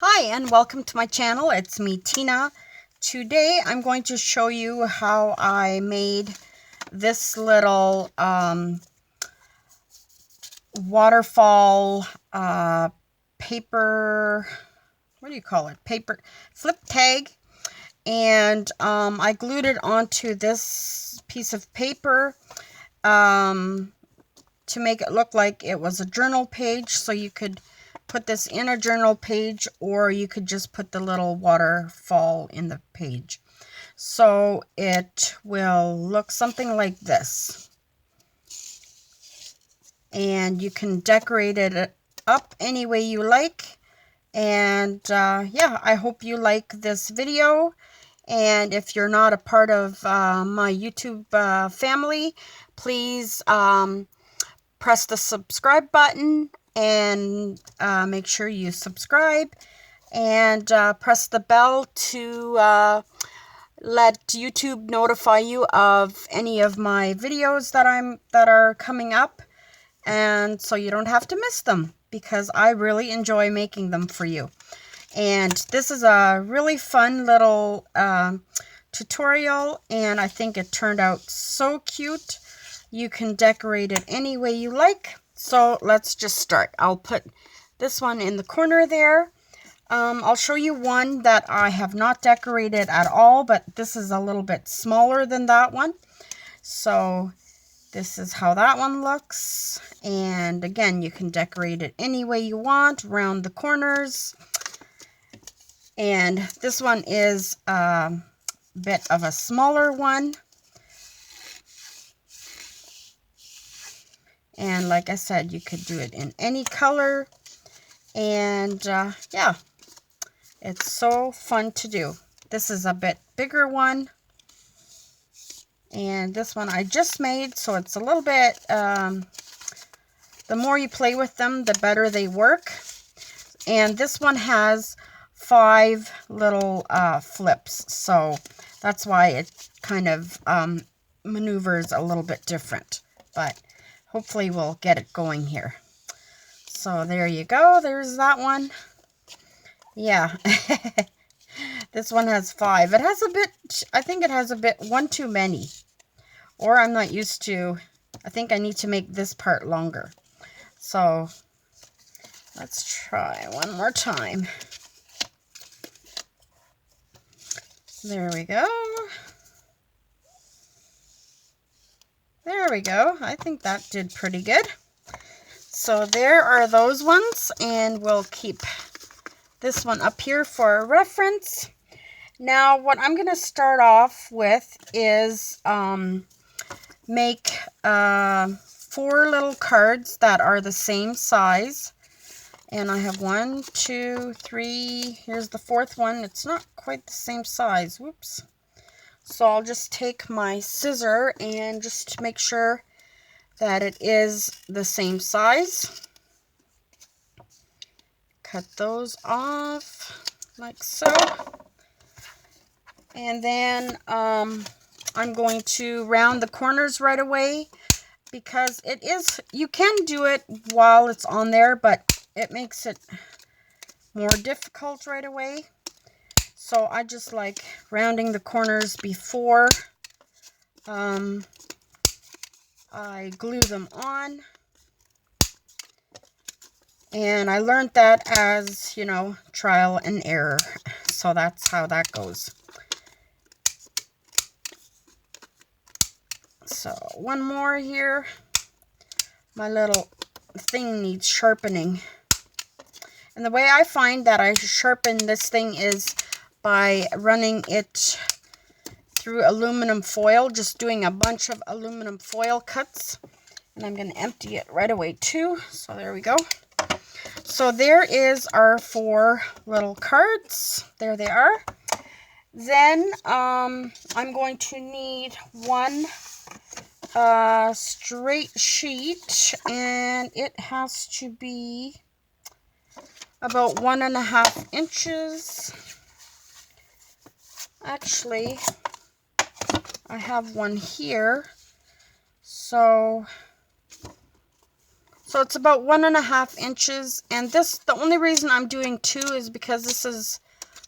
Hi and welcome to my channel. It's me, Tina. Today I'm going to show you how I made this little waterfall paper, what do you call it? Paper flip tag. And I glued it onto this piece of paper to make it look like it was a journal page, so you could put this in a journal page, or you could just put the little waterfall in the page. So it will look something like this. And you can decorate it up any way you like. And yeah, I hope you like this video. And if you're not a part of my YouTube family, please press the subscribe button and make sure you subscribe, and press the bell to let YouTube notify you of any of my videos that are coming up, and so you don't have to miss them, because I really enjoy making them for you. And this is a really fun little tutorial, and I think it turned out so cute. You can decorate it any way you like. So let's just start. I'll put this one in the corner there. I'll show you one that I have not decorated at all, but this is a little bit smaller than that one. So this is how that one looks. And again, you can decorate it any way you want, around the corners. And this one is a bit of a smaller one. And like I said, you could do it in any color. And yeah, it's so fun to do. This is a bit bigger one. And this one I just made, so it's a little bit, the more you play with them, the better they work. And this one has 5 little flips, so that's why it kind of maneuvers a little bit different. But hopefully we'll get it going here. So there you go. There's that one. Yeah. This one has 5. It has a bit, I think it has a bit, one too many. Or I'm not used to, I think I need to make this part longer. So let's try one more time. There we go. There we go. I think that did pretty good. So there are those ones, and we'll keep this one up here for reference. Now what I'm going to start off with is make 4 little cards that are the same size. And I have 1, 2, 3, here's the 4th one. It's not quite the same size. Whoops. So I'll just take my scissor and just make sure that it is the same size. Cut those off like so. And then I'm going to round the corners right away, because it is, you can do it while it's on there, but it makes it more difficult right away. So I just like rounding the corners before I glue them on. And I learned that as, you know, trial and error. So that's how that goes. So one more here. My little thing needs sharpening. And the way I find that I sharpen this thing is by running it through aluminum foil, just doing a bunch of aluminum foil cuts. And I'm going to empty it right away too. So there we go. So there is our 4 little cards. There they are. Then I'm going to need 1 straight sheet, and it has to be about 1.5 inches. Actually, I have one here, so So it's about 1.5 inches. And this, the only reason I'm doing 2 is because this is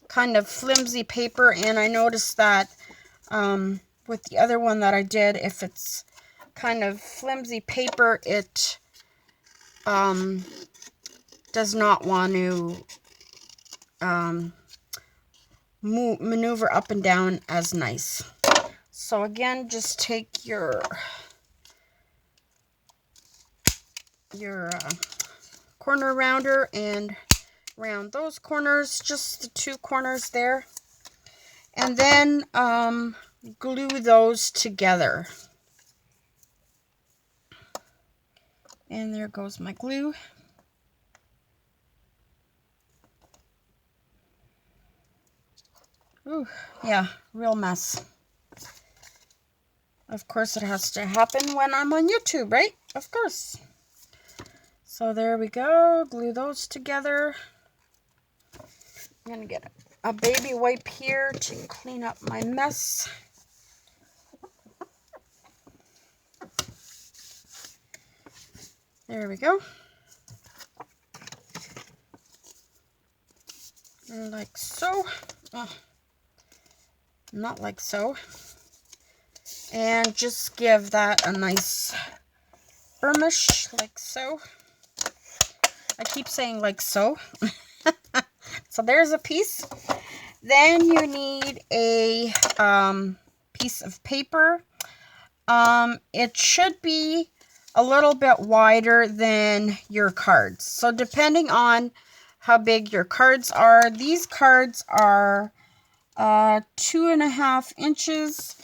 kind of flimsy paper. And I noticed that with the other one that I did, if it's kind of flimsy paper, it does not want to maneuver up and down as nice. So again, just take your corner rounder and round those corners, just the 2 corners there, and then glue those together. And there goes my glue. Ooh, yeah, real mess. Of course it has to happen when I'm on YouTube, right? Of course. So there we go, glue those together. I'm gonna get a baby wipe here to clean up my mess. There we go. Like so. Oh, not like so. And just give that a nice burnish, like so. I keep saying like so. So there's a piece. Then you need a piece of paper. It should be a little bit wider than your cards. So depending on how big your cards are, these cards are 2.5 inches,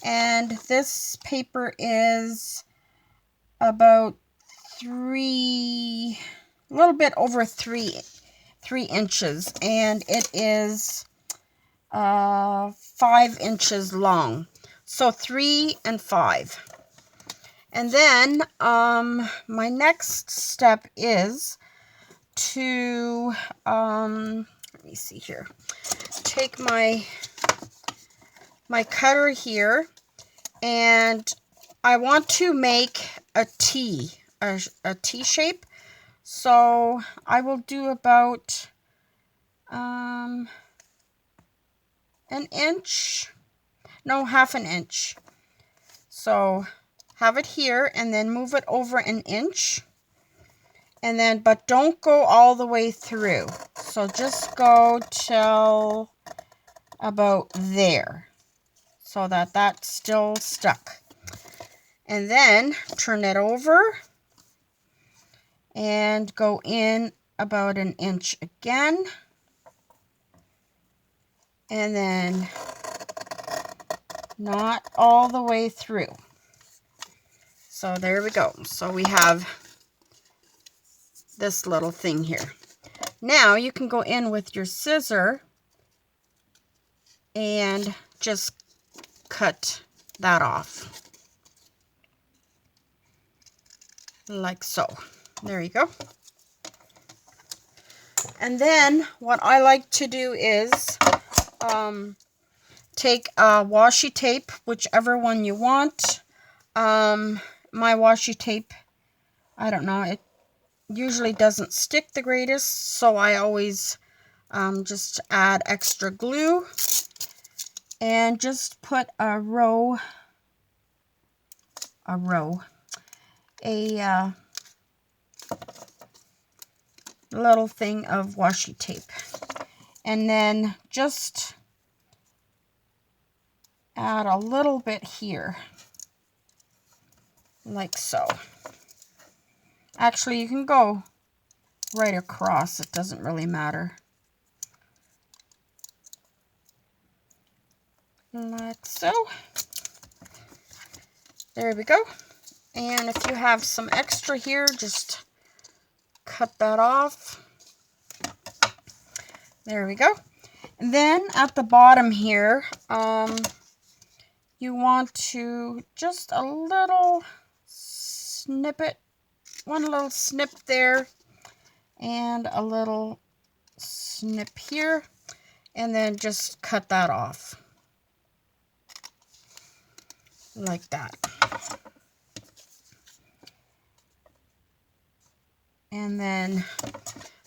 and this paper is about a little bit over 3 inches, and it is 5 inches long. So 3 and 5. And then my next step is to let me see here. Take my cutter here, and I want to make a T, a T shape. So I will do about an inch, no, half an inch. So have it here and then move it over an inch. And then, but don't go all the way through. So just go till about there, so that that's still stuck. And then turn it over and go in about an inch again. And then not all the way through. So there we go. So we have this little thing here. Now you can go in with your scissor and just cut that off. Like so. There you go. And then what I like to do is take a washi tape, whichever one you want. My washi tape, I don't know, it usually doesn't stick the greatest, so I always just add extra glue and just put a little thing of washi tape, and then just add a little bit here, like so. Actually, you can go right across, it doesn't really matter. Like so. There we go. And if you have some extra here, just cut that off. There we go. And then at the bottom here, you want to just a little snippet, one little snip there, and a little snip here, and then just cut that off. Like that. And then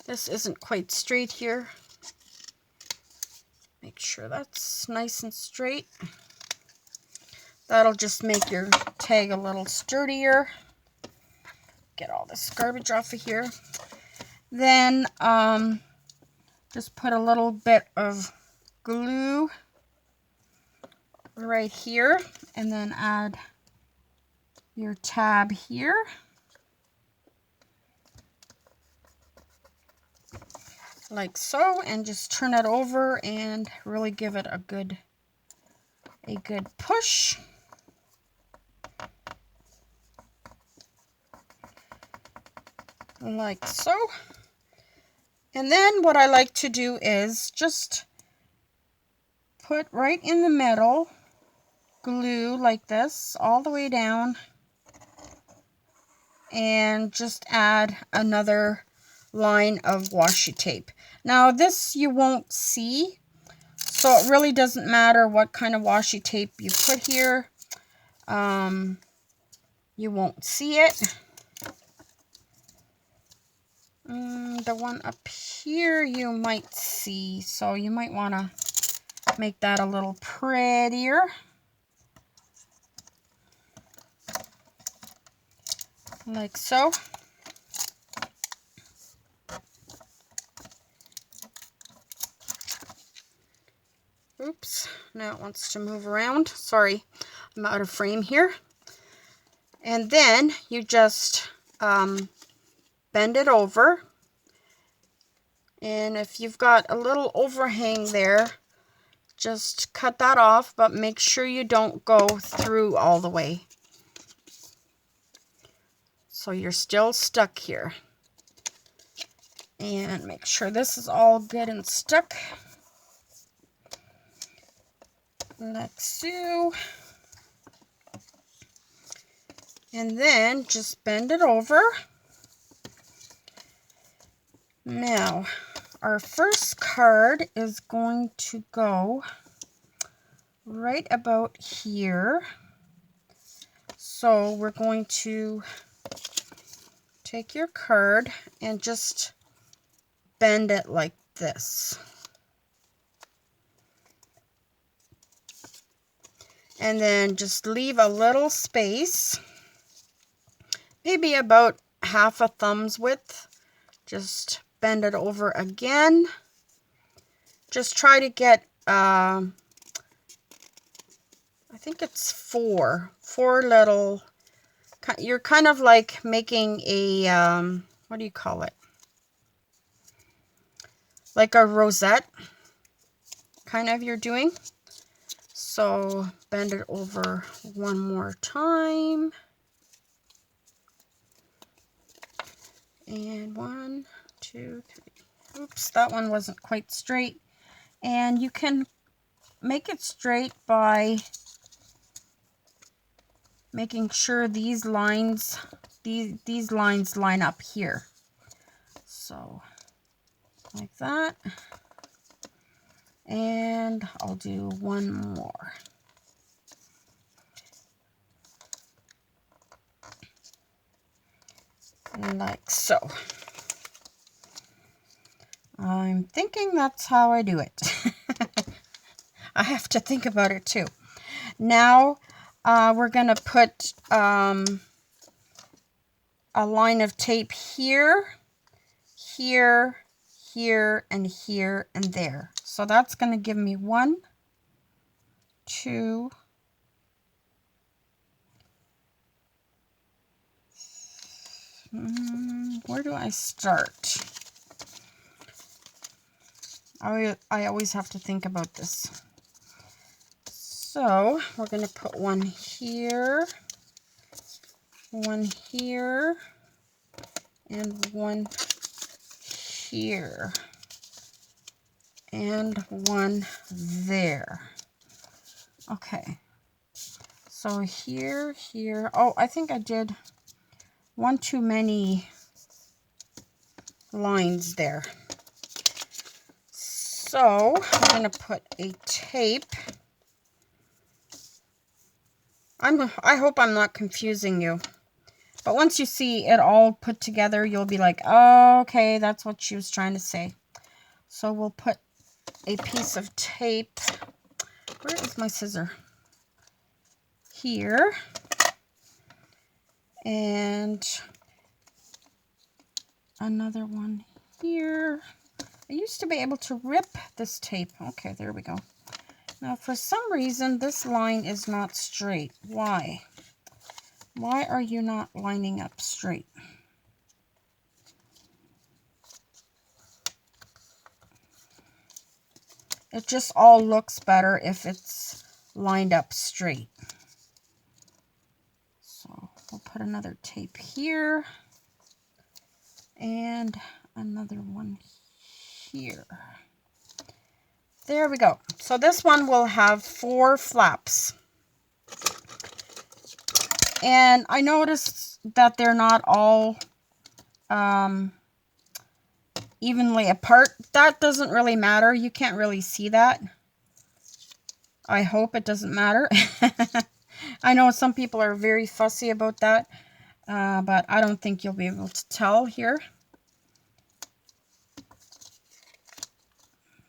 this isn't quite straight here. Make sure that's nice and straight. That'll just make your tag a little sturdier. Get all this garbage off of here. Then just put a little bit of glue right here, and then add your tab here. Like so, and just turn it over and really give it a good push. Like so. And then what I like to do is just put right in the middle glue like this all the way down, and just add another line of washi tape. Now this you won't see, so it really doesn't matter what kind of washi tape you put here. You won't see it. The one up here you might see, so you might want to make that a little prettier. Like so. Oops, now it wants to move around. Sorry, I'm out of frame here. And then you just bend it over. And if you've got a little overhang there, just cut that off, but make sure you don't go through all the way. So you're still stuck here. And make sure this is all good and stuck. Like so. And then just bend it over. Now, our first card is going to go right about here. So we're going to take your card and just bend it like this. And then just leave a little space, maybe about half a thumb's width. Just bend it over again. Just try to get, I think it's four little, you're kind of like making a, what do you call it? Like a rosette, kind of you're doing. So bend it over one more time. And 1, 2, 3. Oops, that one wasn't quite straight. And you can make it straight by making sure these lines, these lines line up here. So like that. And I'll do one more. Like so. I'm thinking that's how I do it. I have to think about it too. Now we're going to put a line of tape here, here, here, and here, and there. So that's going to give me 1, 2, 3. Where do I start? I always have to think about this. So we're going to put one here, and one here, and one there. Okay. So here. Oh, I think I did one too many lines there. So I'm going to put a tape. I hope I'm not confusing you. But once you see it all put together, you'll be like, oh, okay, that's what she was trying to say. So we'll put a piece of tape. Where is my scissor? Here. And another one here. I used to be able to rip this tape. Okay, there we go. Now, for some reason, this line is not straight. Why? Why are you not lining up straight? It just all looks better if it's lined up straight. So we'll put another tape here and another one here. There we go. So this one will have 4 flaps. And I noticed that they're not all evenly apart. That doesn't really matter. You can't really see that. I hope it doesn't matter. I know some people are very fussy about that, but I don't think you'll be able to tell here.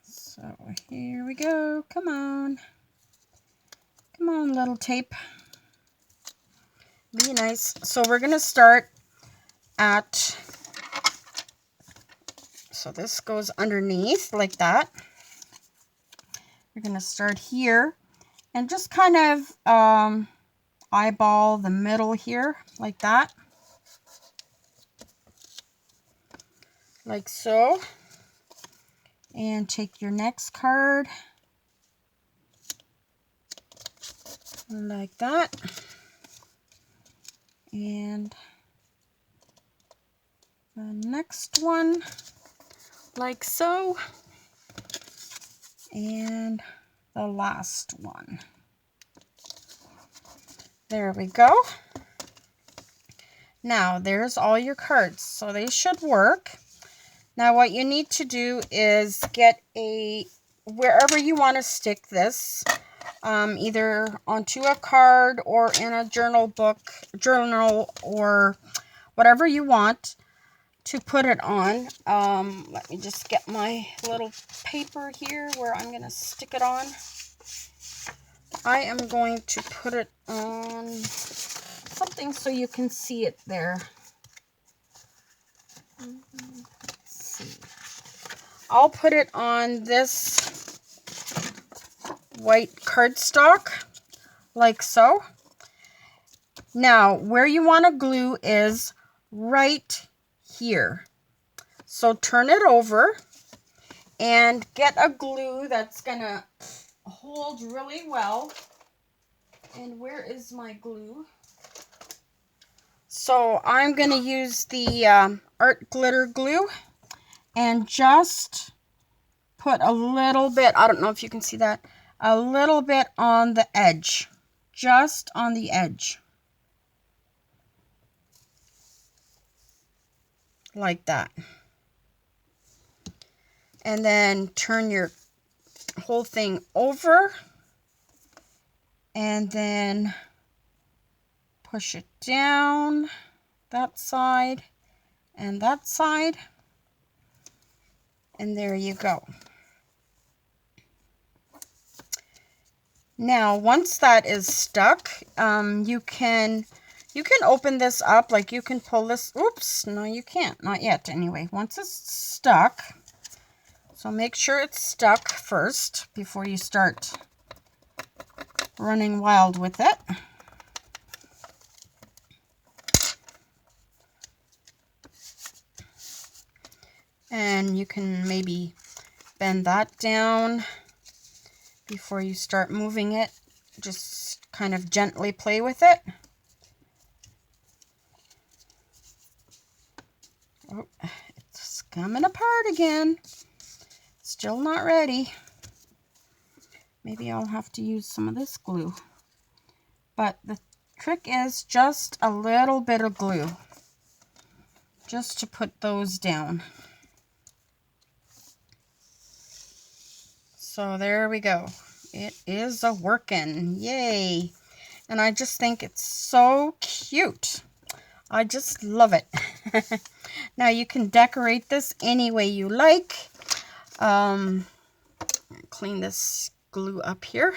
So here we go. Come on. Come on, little tape. Be nice. So we're going to start at, so this goes underneath like that. We're going to start here and just kind of eyeball the middle here like that. Like so. And take your next card like that. And the next one like so. And the last one. There we go. Now there's all your cards, so they should work. Now what you need to do is get wherever you want to stick this, either onto a card or in a journal or whatever you want to put it on. Let me just get my little paper here where I'm going to stick it on. I am going to put it on something so you can see it there. I'll put it on this white cardstock, like so. Now, where you want to glue is right here. So turn it over and get a glue that's going to hold really well. And where is my glue? So I'm going to use the art glitter glue. And just put a little bit, I don't know if you can see that, a little bit on the edge. Just on the edge. Like that. And then turn your whole thing over. And then push it down that side and that side. And there you go. Now, once that is stuck, you can open this up, like you can pull this. Oops, no, you can't. Not yet, anyway. Once it's stuck, so make sure it's stuck first before you start running wild with it. And you can maybe bend that down before you start moving it. Just kind of gently play with it. Oh, it's coming apart again. Still not ready. Maybe I'll have to use some of this glue. But the trick is just a little bit of glue. Just to put those down. So there we go. It is a working. Yay. And I just think it's so cute. I just love it. Now you can decorate this any way you like. Clean this glue up here.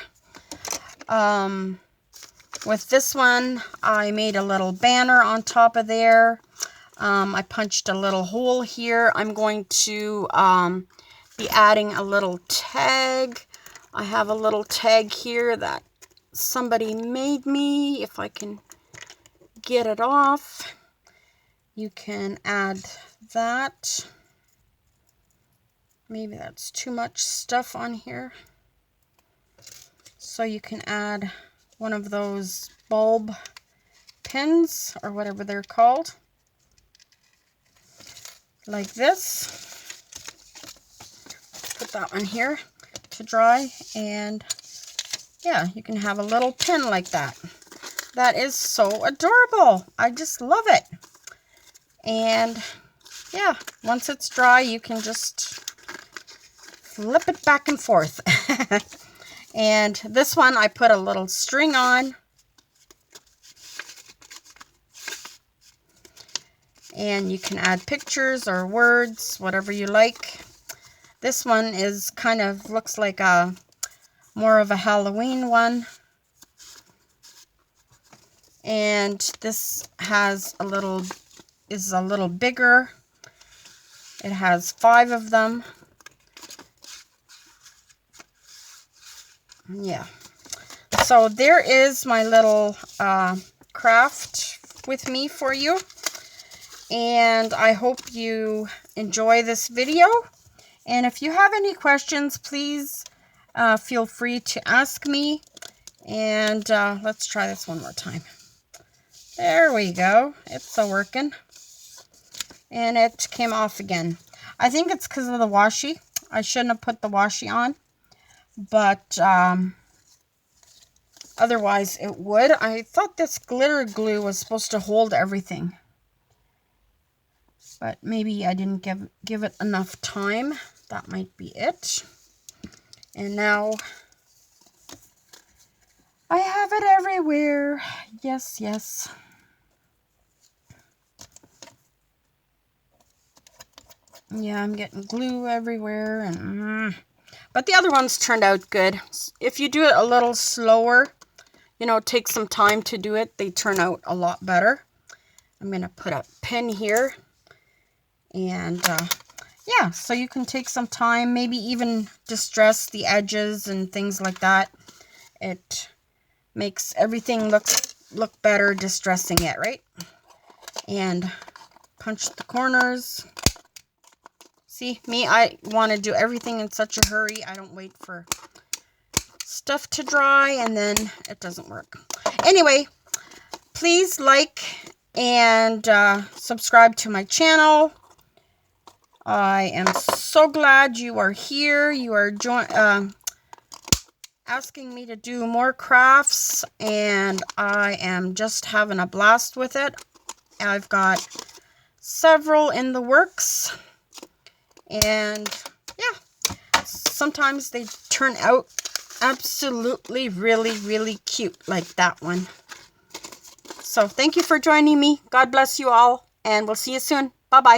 With this one, I made a little banner on top of there. I punched a little hole here. I'm going to be adding a little tag. I have a little tag here that somebody made me. If I can get it off, you can add that. Maybe that's too much stuff on here. So you can add one of those bulb pins or whatever they're called, like this. Put that one here to dry, and yeah, you can have a little pin like that. That is so adorable. I just love it. And yeah, once it's dry, you can just flip it back and forth. And this one I put a little string on. And you can add pictures or words, whatever you like. This one is kind of looks like a more of a Halloween one. And this has is a little bigger. It has 5 of them. Yeah. So there is my little craft with me for you. And I hope you enjoy this video. And if you have any questions, please feel free to ask me. And let's try this one more time. There we go. It's working. And it came off again. I think it's because of the washi. I shouldn't have put the washi on. But otherwise it would. I thought this glitter glue was supposed to hold everything. But maybe I didn't give it enough time. That might be it. And now I have it everywhere. Yes, yes. Yeah, I'm getting glue everywhere. And but the other ones turned out good. If you do it a little slower, you know, take some time to do it, they turn out a lot better. I'm going to put a pin here. And yeah, so you can take some time, maybe even distress the edges and things like that. It makes everything look better distressing it, right? And punch the corners. See, me, I want to do everything in such a hurry. I don't wait for stuff to dry, and then it doesn't work. Anyway, please like and subscribe to my channel. I am so glad you are here. You are asking me to do more crafts, and I am just having a blast with it. I've got several in the works, and yeah, sometimes they turn out absolutely really cute, like that one. So thank you for joining me. God bless you all, and we'll see you soon. Bye-bye.